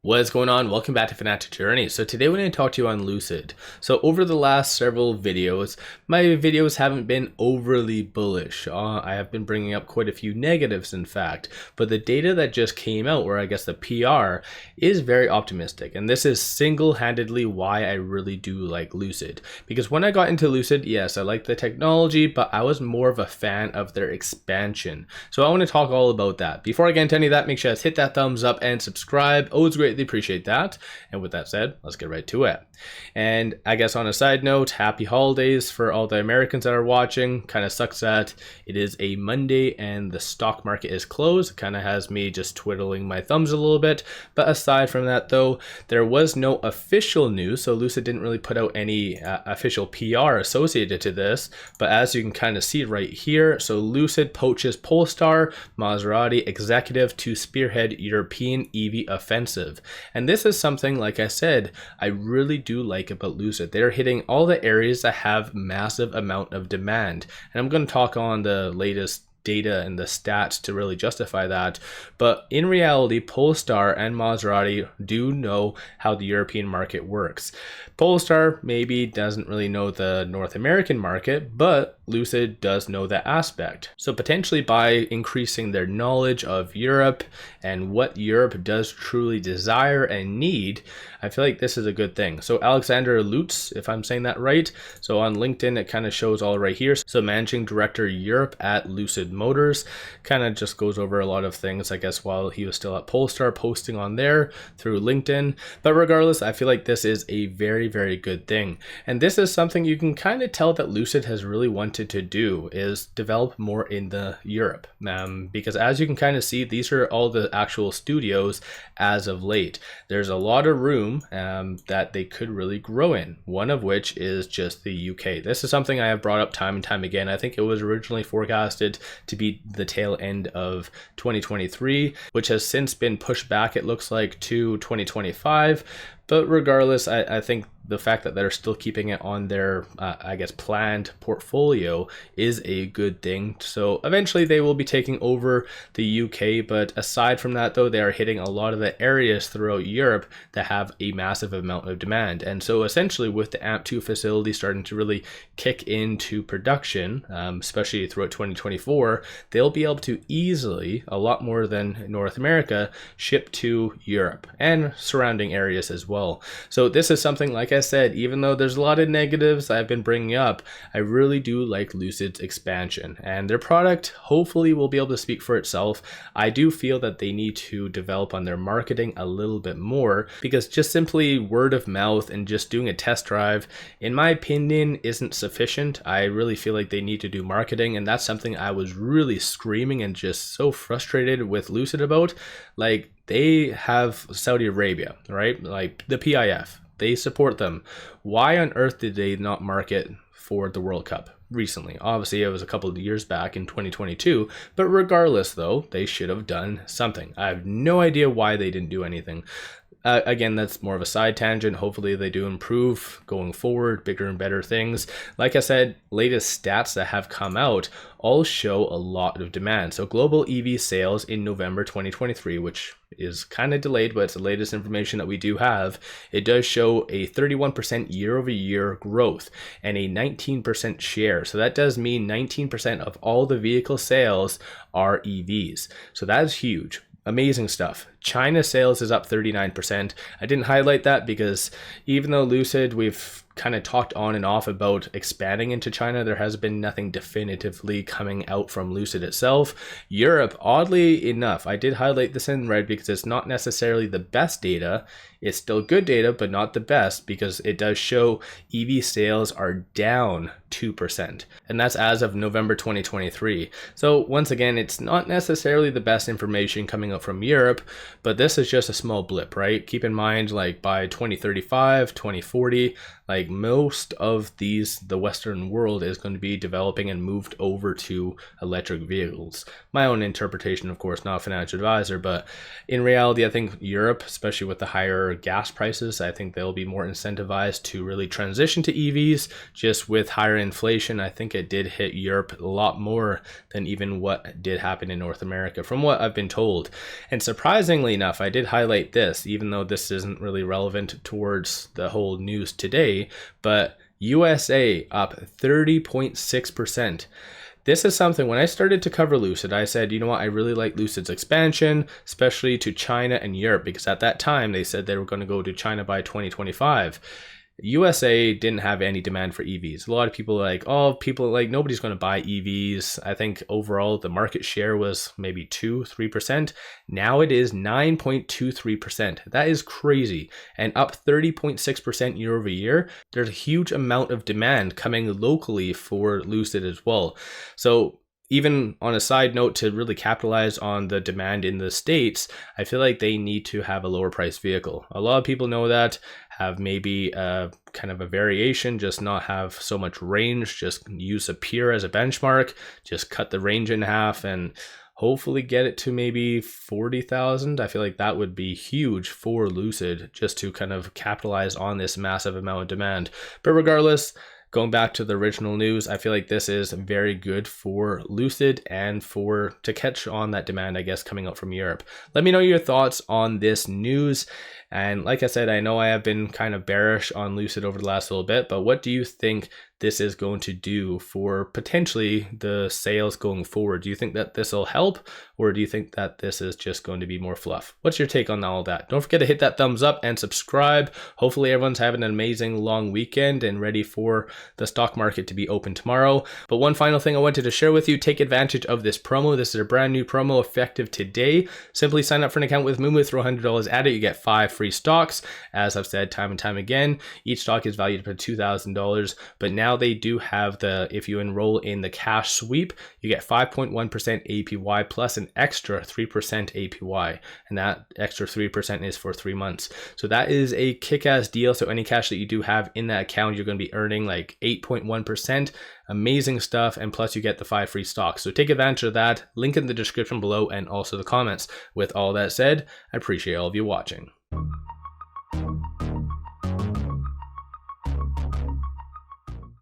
What is going on? Welcome back to Fanatic Journey. So today we're going to talk to you on Lucid. So over the last several videos, my videos haven't been overly bullish. I have been bringing up quite a few negatives in fact, but the data that just came out, or I guess the PR, is very optimistic. And this is single-handedly why I really do like Lucid. Because when I got into Lucid, yes, I like the technology, but I was more of a fan of their expansion. So I want to talk all about that. Before I get into any of that, make sure to hit that thumbs up and subscribe. Always greatly appreciate that. And with that said, let's get right to it. And I guess on a side note, happy holidays for all the Americans that are watching. Kind of sucks that it is a Monday and the stock market is closed. It kind of has me just twiddling my thumbs a little bit. But aside from that though, there was no official news. So Lucid didn't really put out any official PR associated to this. But as you can kind of see right here, so Lucid poaches Polestar Maserati executive to spearhead European EV offensive. And this is something, like I said, I really do like about Lucid. They're hitting all the areas that have massive amount of demand. And I'm going to talk on the latest data and the stats to really justify that. But in reality, Polestar and Maserati do know how the European market works. Polestar maybe doesn't really know the North American market, but Lucid does know that aspect. So potentially by increasing their knowledge of Europe and what Europe does truly desire and need, I feel like this is a good thing. So 𝗪𝗓𝗓𝗧𝗧, if I'm saying that right. So on LinkedIn, it kind of shows all right here. So Managing Director Europe at Lucid Motors, kind of just goes over a lot of things, I guess, while he was still at Polestar, posting on there through LinkedIn. But regardless, I feel like this is a very, very good thing. And this is something you can kind of tell that Lucid has really wanted to do, is develop more in the Europe. Because as you can kind of see, these are all the actual studios as of late. There's a lot of room that they could really grow in, one of which is just the UK. This is something I have brought up time and time again. I think it was originally forecasted to be the tail end of 2023, which has since been pushed back, it looks like, to 2025. But regardless, I think the fact that they're still keeping it on their, I guess, planned portfolio is a good thing. So eventually they will be taking over the UK. But aside from that, though, they are hitting a lot of the areas throughout Europe that have a massive amount of demand. And so essentially with the AMP2 facility starting to really kick into production, especially throughout 2024, they'll be able to easily, a lot more than North America, ship to Europe and surrounding areas as well. So this is something, like I said, even though there's a lot of negatives I've been bringing up, I really do like Lucid's expansion, and their product hopefully will be able to speak for itself. I do feel that they need to develop on their marketing a little bit more, because just simply word of mouth and just doing a test drive, in my opinion, isn't sufficient. I really feel like they need to do marketing, and that's something I was really screaming and just so frustrated with Lucid about. Like, they have Saudi Arabia, right? Like the PIF, they support them. Why on earth did they not market for the World Cup recently? Obviously, it was a couple of years back in 2022, but regardless, though, they should have done something. I have no idea why they didn't do anything. Again, that's more of a side tangent. Hopefully they do improve going forward, bigger and better things. Like I said, latest stats that have come out all show a lot of demand. So global EV sales in November 2023, which is kind of delayed, but it's the latest information that we do have, it does show a 31% year-over-year growth and a 19% share. So that does mean 19% of all the vehicle sales are EVs. So that's huge. Amazing stuff. China sales is up 39%. I didn't highlight that because even though Lucid, we've kind of talked on and off about expanding into China, there has been nothing definitively coming out from Lucid itself. Europe, oddly enough, I did highlight this in red because it's not necessarily the best data. It's still good data, but not the best, because it does show EV sales are down 2%. And that's as of November 2023. So once again, it's not necessarily the best information coming out from Europe, but this is just a small blip, right? Keep in mind, like by 2035, 2040, Like most of the Western world is going to be developing and moved over to electric vehicles. My own interpretation, of course, not a financial advisor, but in reality, I think Europe, especially with the higher gas prices, I think they'll be more incentivized to really transition to EVs. Just with higher inflation, I think it did hit Europe a lot more than even what did happen in North America, from what I've been told. And surprisingly enough, I did highlight this, even though this isn't really relevant towards the whole news today, but USA up 30.6%. This is something, when I started to cover Lucid, I said, you know what, I really like Lucid's expansion, especially to China and Europe, because at that time they said they were going to go to China by 2025. USA didn't have any demand for EVs. A lot of people like, oh, nobody's going to buy EVs. I think overall the market share was maybe 2-3%. Now it is 9.23%. That is crazy. And up 30.6% year over year. There's a huge amount of demand coming locally for Lucid as well. So even on a side note, to really capitalize on the demand in the States, I feel like they need to have a lower price vehicle. A lot of people know that, have maybe kind of a variation, just not have so much range, just use a Peer as a benchmark, just cut the range in half and hopefully get it to maybe 40,000. I feel like that would be huge for Lucid, just to kind of capitalize on this massive amount of demand. But regardless, going back to the original news, I feel like this is very good for Lucid and to catch on that demand, I guess, coming up from Europe. Let me know your thoughts on this news. And like I said, I know I have been kind of bearish on Lucid over the last little bit, but what do you think this is going to do for potentially the sales going forward? Do you think that this will help, or do you think that this is just going to be more fluff? What's your take on all that? Don't forget to hit that thumbs up and subscribe. Hopefully everyone's having an amazing long weekend and ready for the stock market to be open tomorrow. But one final thing I wanted to share with you, take advantage of this promo. This is a brand new promo effective today. Simply sign up for an account with Mumu, throw $100 at it, you get 5 free stocks. As I've said time and time again, each stock is valued at $2,000, but now they do have if you enroll in the cash sweep, you get 5.1% APY plus an extra 3% APY, and that extra 3% is for 3 months. So that is a kick-ass deal. So any cash that you do have in that account, you're going to be earning like 8.1%. Amazing stuff, and plus you get the 5 free stocks. So take advantage of that. Link in the description below and also the comments. With all that said, I appreciate all of you watching.